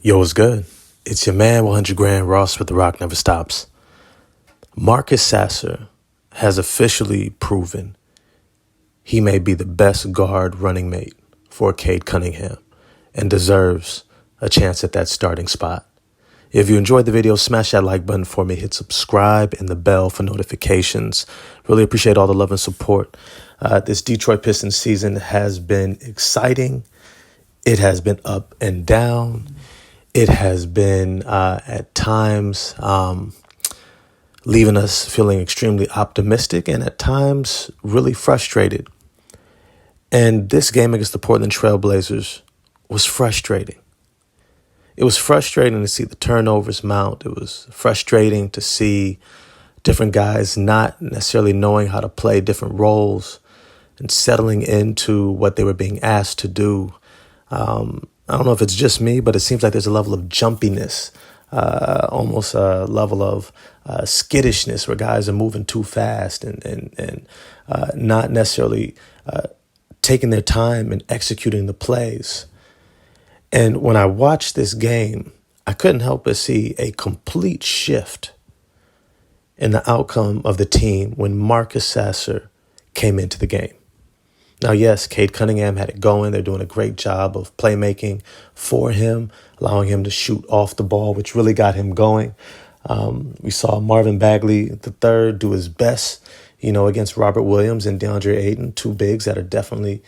Yo, what's good? It's your man, 100 Grand Ross with The Rock Never Stops. Marcus Sasser has officially proven he may be the best guard running mate for Cade Cunningham and deserves a chance at that starting spot. If you enjoyed the video, smash that like button for me, hit subscribe and the bell for notifications. Really appreciate all the love and support. This Detroit Pistons season has been exciting. It has been up and down. It has been at times leaving us feeling extremely optimistic and at times really frustrated. And this game against the Portland Trail Blazers was frustrating. It was frustrating to see the turnovers mount. It was frustrating to see different guys not necessarily knowing how to play different roles and settling into what they were being asked to do. I don't know if it's just me, but it seems like there's a level of jumpiness, almost a level of skittishness where guys are moving too fast and not necessarily taking their time and executing the plays. And when I watched this game, I couldn't help but see a complete shift in the outcome of the team when Marcus Sasser came into the game. Now, yes, Cade Cunningham had it going. They're doing a great job of playmaking for him, allowing him to shoot off the ball, which really got him going. We saw Marvin Bagley III do his best, against Robert Williams and DeAndre Ayton, two bigs that are definitely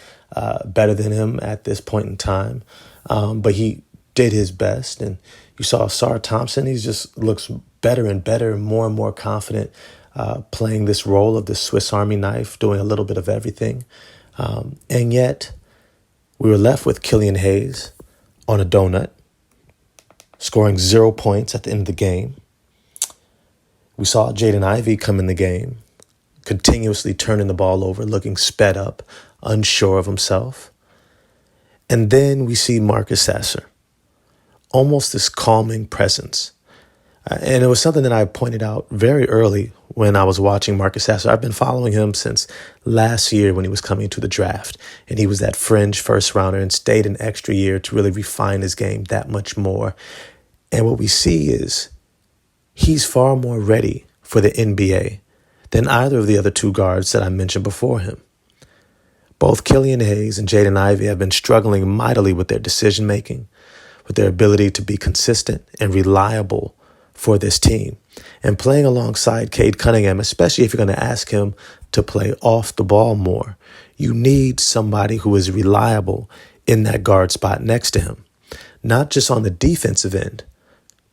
better than him at this point in time. But he did his best. And you saw Ausar Thompson. He just looks better and better, more and more confident, playing this role of the Swiss Army knife, doing a little bit of everything. And yet we were left with Killian Hayes on a donut, scoring 0 points at the end of the game. We saw Jaden Ivey come in the game, continuously turning the ball over, looking sped up, unsure of himself. And then we see Marcus Sasser, almost this calming presence. And it was something that I pointed out very early when I was watching Marcus Sasser. I've been following him since last year when he was coming to the draft. And he was that fringe first rounder and stayed an extra year to really refine his game that much more. And what we see is he's far more ready for the NBA than either of the other two guards that I mentioned before him. Both Killian Hayes and Jaden Ivey have been struggling mightily with their decision-making, with their ability to be consistent and reliable for this team. And playing alongside Cade Cunningham, especially if you're going to ask him to play off the ball more, you need somebody who is reliable in that guard spot next to him, not just on the defensive end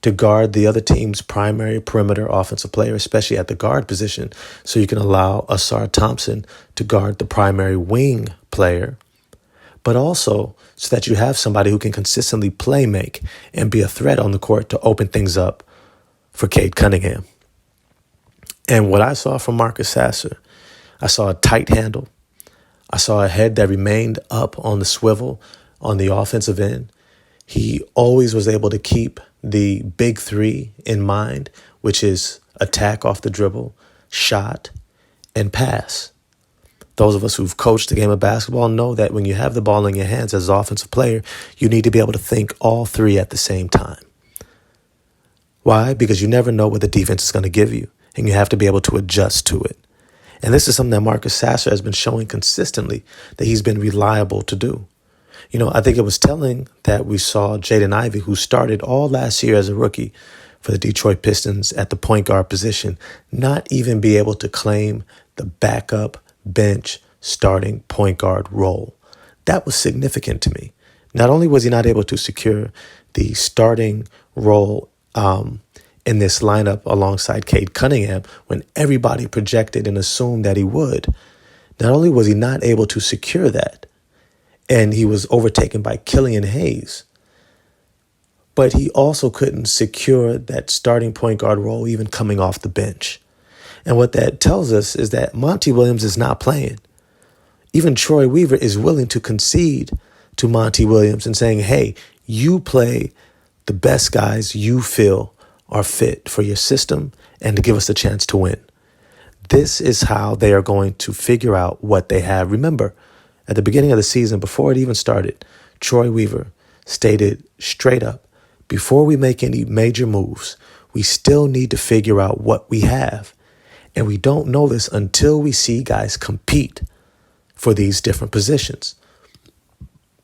to guard the other team's primary perimeter offensive player, especially at the guard position, so you can allow Ausar Thompson to guard the primary wing player, but also so that you have somebody who can consistently play make and be a threat on the court to open things up for Cade Cunningham. And what I saw from Marcus Sasser, I saw a tight handle. I saw a head that remained up on the swivel on the offensive end. He always was able to keep the big three in mind, which is attack off the dribble, shot, and pass. Those of us who've coached the game of basketball know that when you have the ball in your hands as an offensive player, you need to be able to think all three at the same time. Why? Because you never know what the defense is going to give you, and you have to be able to adjust to it. And this is something that Marcus Sasser has been showing consistently that he's been reliable to do. I think it was telling that we saw Jaden Ivey, who started all last year as a rookie for the Detroit Pistons at the point guard position, not even be able to claim the backup bench starting point guard role. That was significant to me. Not only was he not able to secure the starting role in this lineup alongside Cade Cunningham when everybody projected and assumed that he would, not only was he not able to secure that, and he was overtaken by Killian Hayes, but he also couldn't secure that starting point guard role even coming off the bench. And what that tells us is that Monty Williams is not playing. Even Troy Weaver is willing to concede to Monty Williams and saying, hey, you play the best guys you feel are fit for your system and to give us a chance to win. This is how they are going to figure out what they have. Remember, at the beginning of the season, before it even started, Troy Weaver stated straight up before we make any major moves, we still need to figure out what we have. And we don't know this until we see guys compete for these different positions.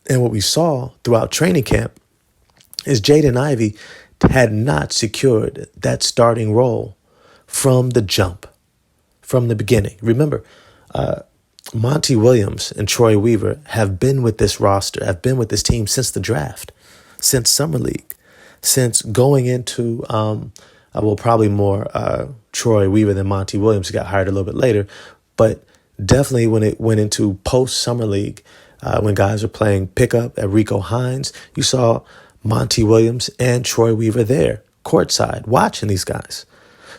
And what we saw throughout training camp is Jaden Ivey had not secured that starting role from the jump, from the beginning. Remember, Monty Williams and Troy Weaver have been with this roster, have been with this team since the draft, since Summer League, since going into, probably more Troy Weaver than Monty Williams. He got hired a little bit later, but definitely when it went into post-Summer League, when guys were playing pickup at Rico Hines, you saw Monty Williams and Troy Weaver there, courtside, watching these guys.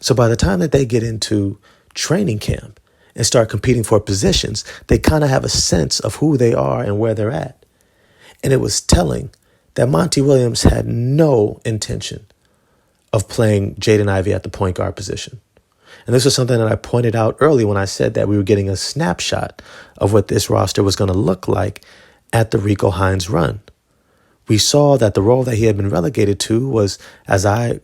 So by the time that they get into training camp and start competing for positions, they kind of have a sense of who they are and where they're at. And it was telling that Monty Williams had no intention of playing Jaden Ivey at the point guard position. And this was something that I pointed out early when I said that we were getting a snapshot of what this roster was going to look like at the Rico Hines run. We saw that the role that he had been relegated to was, as I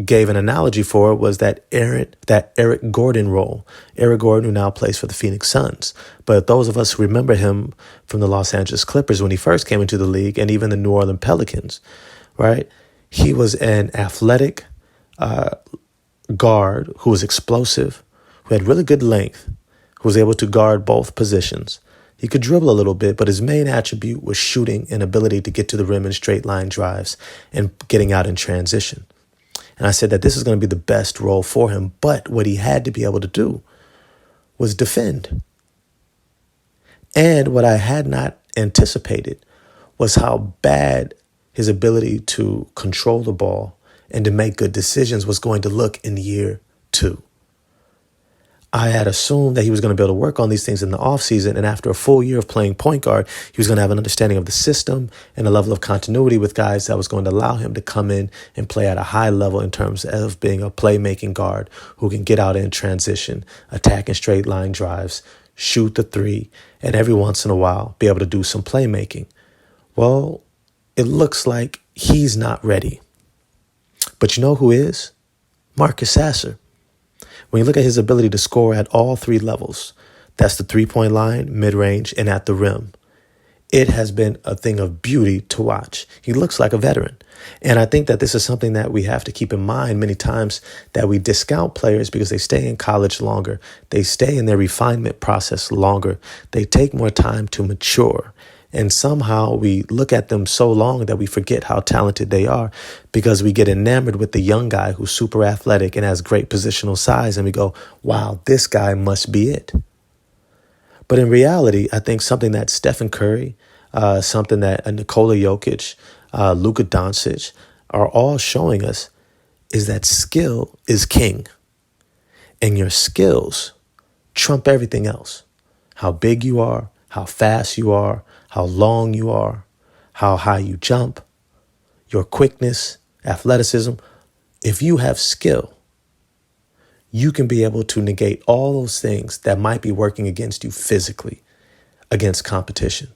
gave an analogy for, was that Eric Gordon role. Eric Gordon, who now plays for the Phoenix Suns. But those of us who remember him from the Los Angeles Clippers when he first came into the league, and even the New Orleans Pelicans, right? He was an athletic guard who was explosive, who had really good length, who was able to guard both positions. He could dribble a little bit, but his main attribute was shooting and ability to get to the rim in straight line drives and getting out in transition. And I said that this is going to be the best role for him, but what he had to be able to do was defend. And what I had not anticipated was how bad his ability to control the ball and to make good decisions was going to look in year 2. I had assumed that he was going to be able to work on these things in the offseason, and after a full year of playing point guard, he was going to have an understanding of the system and a level of continuity with guys that was going to allow him to come in and play at a high level in terms of being a playmaking guard who can get out in transition, attack in straight line drives, shoot the three, and every once in a while be able to do some playmaking. Well, it looks like he's not ready. But you know who is? Marcus Sasser. When you look at his ability to score at all 3 levels, that's the 3-point line, mid-range, and at the rim, it has been a thing of beauty to watch. He looks like a veteran. And I think that this is something that we have to keep in mind many times, that we discount players because they stay in college longer. They stay in their refinement process longer. They take more time to mature. And somehow we look at them so long that we forget how talented they are, because we get enamored with the young guy who's super athletic and has great positional size. And we go, wow, this guy must be it. But in reality, I think something that Stephen Curry, something that Nikola Jokic, Luka Doncic are all showing us is that skill is king. And your skills trump everything else. How big you are, how fast you are, how long you are, how high you jump, your quickness, athleticism. If you have skill, you can be able to negate all those things that might be working against you physically, against competition.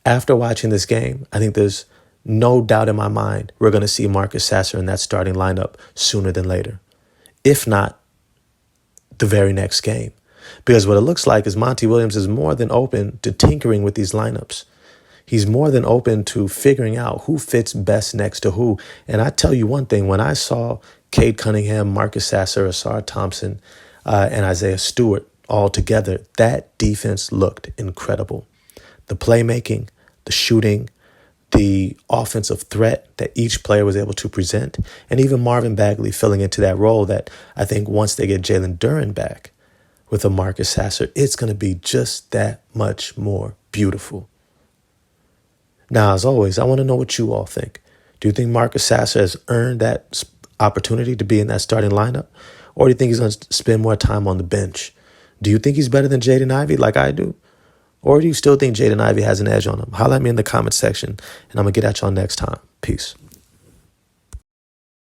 After watching this game, I think there's no doubt in my mind we're going to see Marcus Sasser in that starting lineup sooner than later, if not the very next game. Because what it looks like is Monty Williams is more than open to tinkering with these lineups. He's more than open to figuring out who fits best next to who. And I tell you one thing, when I saw Cade Cunningham, Marcus Sasser, Asar Thompson, and Isaiah Stewart all together, that defense looked incredible. The playmaking, the shooting, the offensive threat that each player was able to present, and even Marvin Bagley filling into that role that I think once they get Jalen Duren back with a Marcus Sasser, it's going to be just that much more beautiful. Now, as always, I want to know what you all think. Do you think Marcus Sasser has earned that opportunity to be in that starting lineup? Or do you think he's going to spend more time on the bench? Do you think he's better than Jaden Ivey like I do? Or do you still think Jaden Ivey has an edge on him? Holler at me in the comment section, and I'm going to get at y'all next time. Peace.